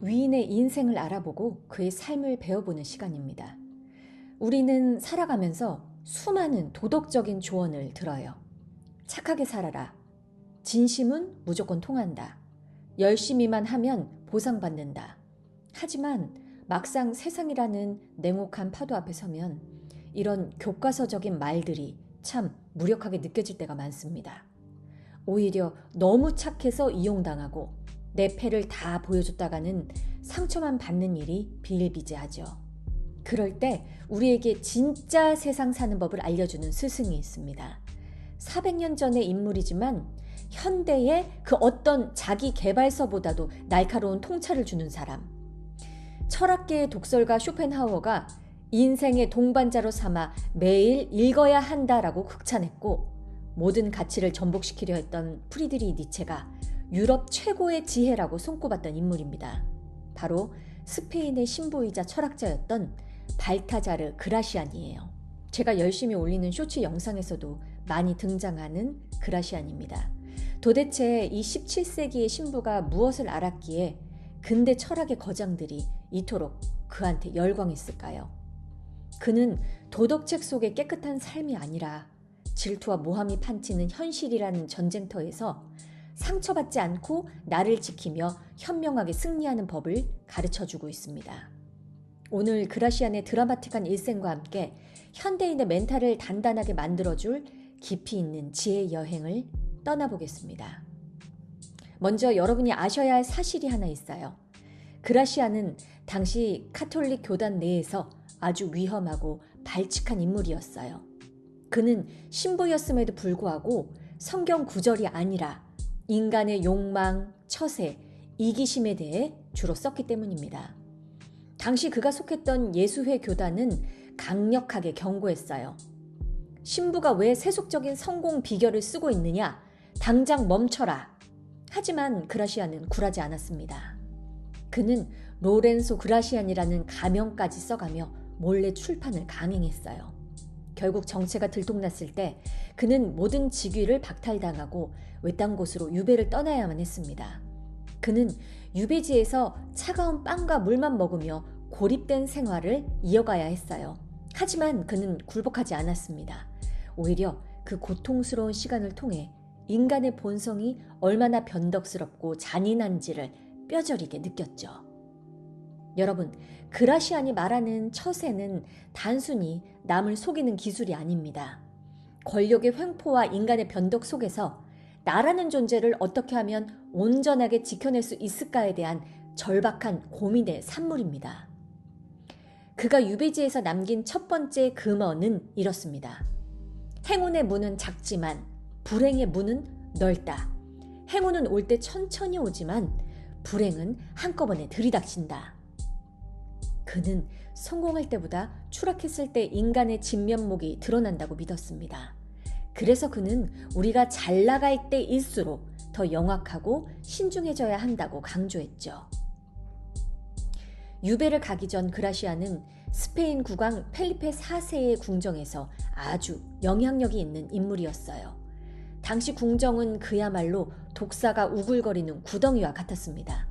위인의 인생을 알아보고 그의 삶을 배워보는 시간입니다. 우리는 살아가면서 수많은 도덕적인 조언을 들어요. 착하게 살아라. 진심은 무조건 통한다. 열심히만 하면 보상받는다. 하지만 막상 세상이라는 냉혹한 파도 앞에 서면 이런 교과서적인 말들이 참 무력하게 느껴질 때가 많습니다. 오히려 너무 착해서 이용당하고 내 패를 다 보여줬다가는 상처만 받는 일이 비일비재하죠. 그럴 때 우리에게 진짜 세상 사는 법을 알려주는 스승이 있습니다. 400년 전의 인물이지만 현대의 그 어떤 자기 개발서보다도 날카로운 통찰을 주는 사람. 철학계의 독설가 쇼펜하우어가 인생의 동반자로 삼아 매일 읽어야 한다라고 극찬했고, 모든 가치를 전복시키려 했던 프리드리히 니체가 유럽 최고의 지혜라고 손꼽았던 인물입니다. 바로 스페인의 신부이자 철학자였던 발타자르 그라시안이에요. 제가 열심히 올리는 쇼츠 영상에서도 많이 등장하는 그라시안입니다. 도대체 이 17세기의 신부가 무엇을 알았기에 근대 철학의 거장들이 이토록 그한테 열광했을까요? 그는 도덕책 속의 깨끗한 삶이 아니라 질투와 모함이 판치는 현실이라는 전쟁터에서 상처받지 않고 나를 지키며 현명하게 승리하는 법을 가르쳐주고 있습니다. 오늘 그라시안의 드라마틱한 일생과 함께 현대인의 멘탈을 단단하게 만들어줄 깊이 있는 지혜의 여행을 떠나보겠습니다. 먼저 여러분이 아셔야 할 사실이 하나 있어요. 그라시안은 당시 카톨릭 교단 내에서 아주 위험하고 발칙한 인물이었어요. 그는 신부였음에도 불구하고 성경 구절이 아니라 인간의 욕망, 처세, 이기심에 대해 주로 썼기 때문입니다. 당시 그가 속했던 예수회 교단은 강력하게 경고했어요. 신부가 왜 세속적인 성공 비결을 쓰고 있느냐? 당장 멈춰라. 하지만 그라시안은 굴하지 않았습니다. 그는 로렌소 그라시안이라는 가명까지 써가며 몰래 출판을 강행했어요. 결국 정체가 들통났을 때 그는 모든 직위를 박탈당하고 외딴 곳으로 유배를 떠나야만 했습니다. 그는 유배지에서 차가운 빵과 물만 먹으며 고립된 생활을 이어가야 했어요. 하지만 그는 굴복하지 않았습니다. 오히려 그 고통스러운 시간을 통해 인간의 본성이 얼마나 변덕스럽고 잔인한지를 뼈저리게 느꼈죠. 여러분, 그라시안이 말하는 처세는 단순히 남을 속이는 기술이 아닙니다. 권력의 횡포와 인간의 변덕 속에서 나라는 존재를 어떻게 하면 온전하게 지켜낼 수 있을까에 대한 절박한 고민의 산물입니다. 그가 유배지에서 남긴 첫 번째 금어는 이렇습니다. 행운의 문은 작지만 불행의 문은 넓다. 행운은 올 때 천천히 오지만 불행은 한꺼번에 들이닥친다. 그는 성공할 때보다 추락했을 때 인간의 진면목이 드러난다고 믿었습니다. 그래서 그는 우리가 잘 나갈 때일수록 더 영악하고 신중해져야 한다고 강조했죠. 유배를 가기 전 그라시아는 스페인 국왕 펠리페 4세의 궁정에서 아주 영향력이 있는 인물이었어요. 당시 궁정은 그야말로 독사가 우글거리는 구덩이와 같았습니다.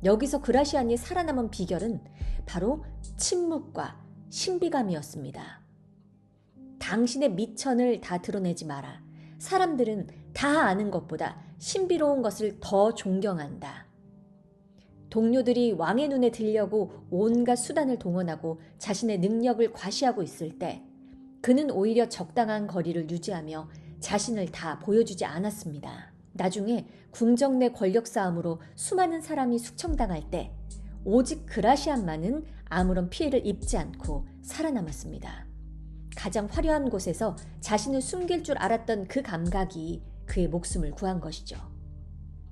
여기서 그라시안이 살아남은 비결은 바로 침묵과 신비감이었습니다. 당신의 미천을 다 드러내지 마라. 사람들은 다 아는 것보다 신비로운 것을 더 존경한다. 동료들이 왕의 눈에 들려고 온갖 수단을 동원하고 자신의 능력을 과시하고 있을 때 그는 오히려 적당한 거리를 유지하며 자신을 다 보여주지 않았습니다. 나중에 궁정 내 권력 싸움으로 수많은 사람이 숙청당할 때 오직 그라시안만은 아무런 피해를 입지 않고 살아남았습니다. 가장 화려한 곳에서 자신을 숨길 줄 알았던 그 감각이 그의 목숨을 구한 것이죠.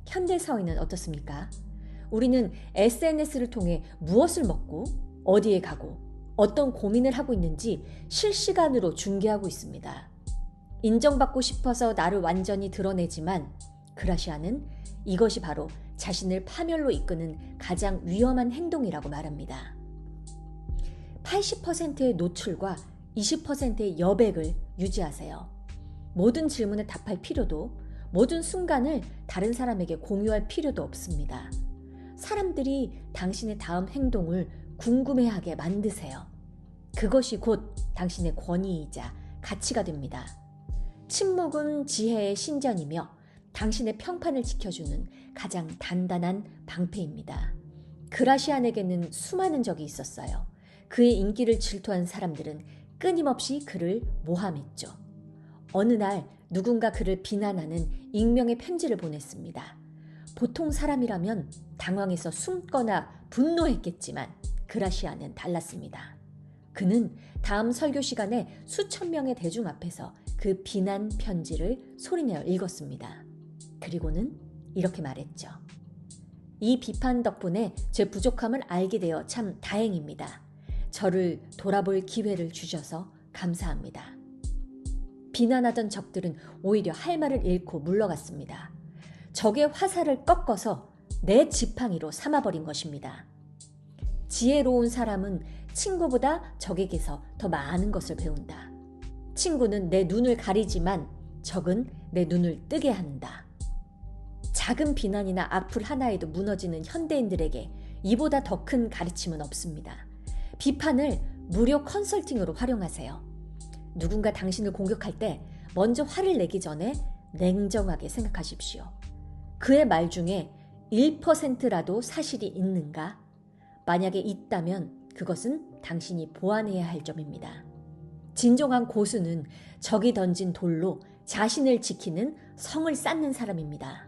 현대 사회는 어떻습니까? 우리는 SNS를 통해 무엇을 먹고 어디에 가고 어떤 고민을 하고 있는지 실시간으로 중계하고 있습니다. 인정받고 싶어서 나를 완전히 드러내지만 그라시아는 이것이 바로 자신을 파멸로 이끄는 가장 위험한 행동이라고 말합니다. 80%의 노출과 20%의 여백을 유지하세요. 모든 질문에 답할 필요도, 모든 순간을 다른 사람에게 공유할 필요도 없습니다. 사람들이 당신의 다음 행동을 궁금해하게 만드세요. 그것이 곧 당신의 권위이자 가치가 됩니다. 침묵은 지혜의 신전이며 당신의 평판을 지켜주는 가장 단단한 방패입니다. 그라시안에게는 수많은 적이 있었어요. 그의 인기를 질투한 사람들은 끊임없이 그를 모함했죠. 어느 날 누군가 그를 비난하는 익명의 편지를 보냈습니다. 보통 사람이라면 당황해서 숨거나 분노했겠지만 그라시안은 달랐습니다. 그는 다음 설교 시간에 수천 명의 대중 앞에서 그 비난 편지를 소리내어 읽었습니다. 그리고는 이렇게 말했죠. 이 비판 덕분에 제 부족함을 알게 되어 참 다행입니다. 저를 돌아볼 기회를 주셔서 감사합니다. 비난하던 적들은 오히려 할 말을 잃고 물러갔습니다. 적의 화살을 꺾어서 내 지팡이로 삼아버린 것입니다. 지혜로운 사람은 친구보다 적에게서 더 많은 것을 배운다. 친구는 내 눈을 가리지만 적은 내 눈을 뜨게 한다. 작은 비난이나 악플 하나에도 무너지는 현대인들에게 이보다 더 큰 가르침은 없습니다. 비판을 무료 컨설팅으로 활용하세요. 누군가 당신을 공격할 때 먼저 화를 내기 전에 냉정하게 생각하십시오. 그의 말 중에 1%라도 사실이 있는가? 만약에 있다면 그것은 당신이 보완해야 할 점입니다. 진정한 고수는 적이 던진 돌로 자신을 지키는 성을 쌓는 사람입니다.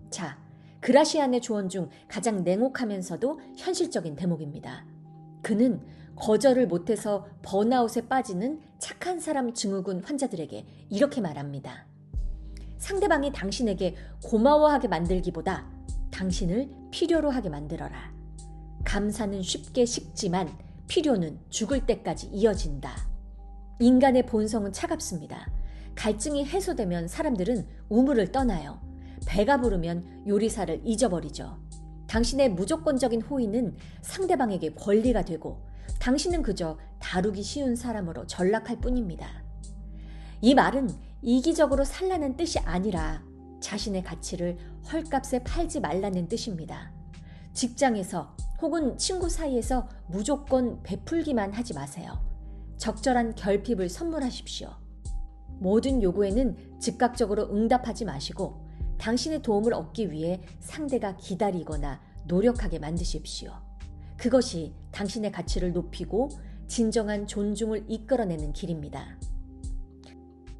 자, 그라시안의 조언 중 가장 냉혹하면서도 현실적인 대목입니다. 그는 거절을 못해서 번아웃에 빠지는 착한 사람 증후군 환자들에게 이렇게 말합니다. 상대방이 당신에게 고마워하게 만들기보다 당신을 필요로 하게 만들어라. 감사는 쉽게 식지만 필요는 죽을 때까지 이어진다. 인간의 본성은 차갑습니다. 갈증이 해소되면 사람들은 우물을 떠나요. 배가 부르면 요리사를 잊어버리죠. 당신의 무조건적인 호의는 상대방에게 권리가 되고 당신은 그저 다루기 쉬운 사람으로 전락할 뿐입니다. 이 말은 이기적으로 살라는 뜻이 아니라 자신의 가치를 헐값에 팔지 말라는 뜻입니다. 직장에서 혹은 친구 사이에서 무조건 베풀기만 하지 마세요. 적절한 결핍을 선물하십시오. 모든 요구에는 즉각적으로 응답하지 마시고 당신의 도움을 얻기 위해 상대가 기다리거나 노력하게 만드십시오. 그것이 당신의 가치를 높이고 진정한 존중을 이끌어내는 길입니다.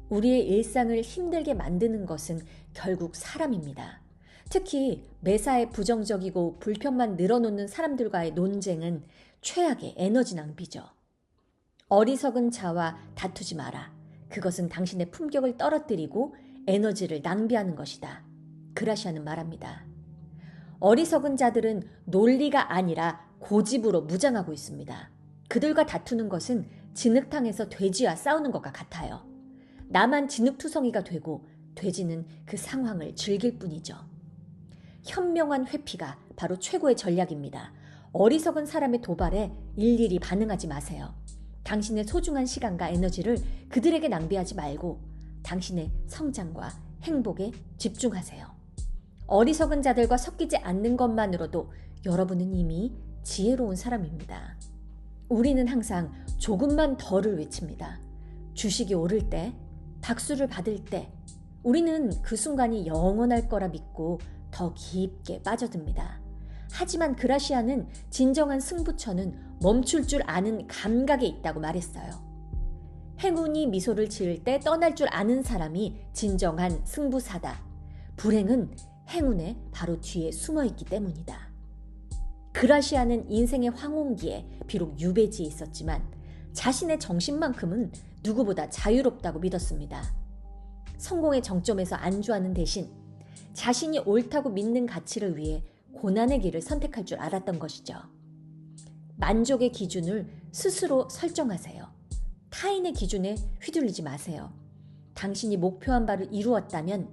우리의 일상을 힘들게 만드는 것은 결국 사람입니다. 특히 매사에 부정적이고 불편만 늘어놓는 사람들과의 논쟁은 최악의 에너지 낭비죠. 어리석은 자와 다투지 마라. 그것은 당신의 품격을 떨어뜨리고 에너지를 낭비하는 것이다. 그라시아는 말합니다. 어리석은 자들은 논리가 아니라 고집으로 무장하고 있습니다. 그들과 다투는 것은 진흙탕에서 돼지와 싸우는 것과 같아요. 나만 진흙투성이가 되고 돼지는 그 상황을 즐길 뿐이죠. 현명한 회피가 바로 최고의 전략입니다. 어리석은 사람의 도발에 일일이 반응하지 마세요. 당신의 소중한 시간과 에너지를 그들에게 낭비하지 말고 당신의 성장과 행복에 집중하세요. 어리석은 자들과 섞이지 않는 것만으로도 여러분은 이미 지혜로운 사람입니다. 우리는 항상 조금만 덜을 외칩니다. 주식이 오를 때, 박수를 받을 때, 우리는 그 순간이 영원할 거라 믿고 더 깊게 빠져듭니다. 하지만 그라시아는 진정한 승부처는 멈출 줄 아는 감각에 있다고 말했어요. 행운이 미소를 지을 때 떠날 줄 아는 사람이 진정한 승부사다. 불행은 행운의 바로 뒤에 숨어있기 때문이다. 그라시아는 인생의 황혼기에 비록 유배지에 있었지만 자신의 정신만큼은 누구보다 자유롭다고 믿었습니다. 성공의 정점에서 안주하는 대신 자신이 옳다고 믿는 가치를 위해 고난의 길을 선택할 줄 알았던 것이죠. 만족의 기준을 스스로 설정하세요. 타인의 기준에 휘둘리지 마세요. 당신이 목표한 바를 이루었다면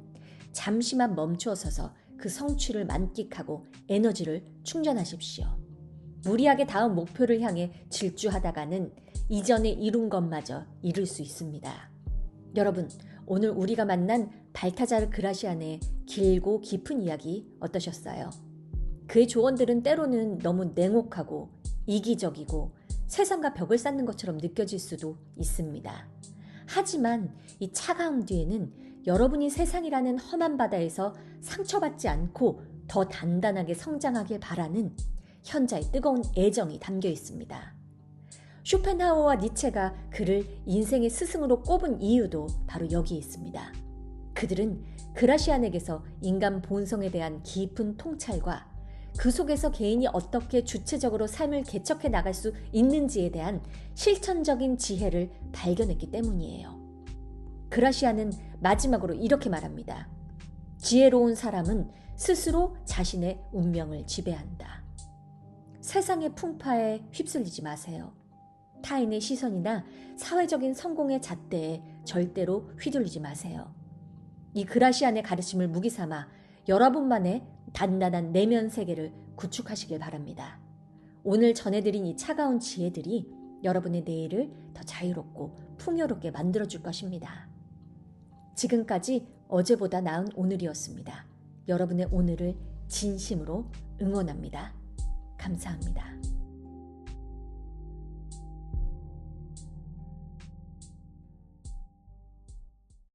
잠시만 멈추어서서 그 성취를 만끽하고 에너지를 충전하십시오. 무리하게 다음 목표를 향해 질주하다가는 이전에 이룬 것마저 잃을 수 있습니다. 여러분, 오늘 우리가 만난 발타자르 그라시안의 길고 깊은 이야기 어떠셨어요? 그의 조언들은 때로는 너무 냉혹하고 이기적이고 세상과 벽을 쌓는 것처럼 느껴질 수도 있습니다. 하지만 이 차가움 뒤에는 여러분이 세상이라는 험한 바다에서 상처받지 않고 더 단단하게 성장하길 바라는 현자의 뜨거운 애정이 담겨 있습니다. 쇼펜하우어와 니체가 그를 인생의 스승으로 꼽은 이유도 바로 여기에 있습니다. 그들은 그라시안에게서 인간 본성에 대한 깊은 통찰과 그 속에서 개인이 어떻게 주체적으로 삶을 개척해 나갈 수 있는지에 대한 실천적인 지혜를 발견했기 때문이에요. 그라시안은 마지막으로 이렇게 말합니다. 지혜로운 사람은 스스로 자신의 운명을 지배한다. 세상의 풍파에 휩쓸리지 마세요. 타인의 시선이나 사회적인 성공의 잣대에 절대로 휘둘리지 마세요. 이 그라시안의 가르침을 무기 삼아 여러분만의 단단한 내면 세계를 구축하시길 바랍니다. 오늘 전해드린 이 차가운 지혜들이 여러분의 내일을 더 자유롭고 풍요롭게 만들어줄 것입니다. 지금까지 어제보다 나은 오늘이었습니다. 여러분의 오늘을 진심으로 응원합니다. 감사합니다.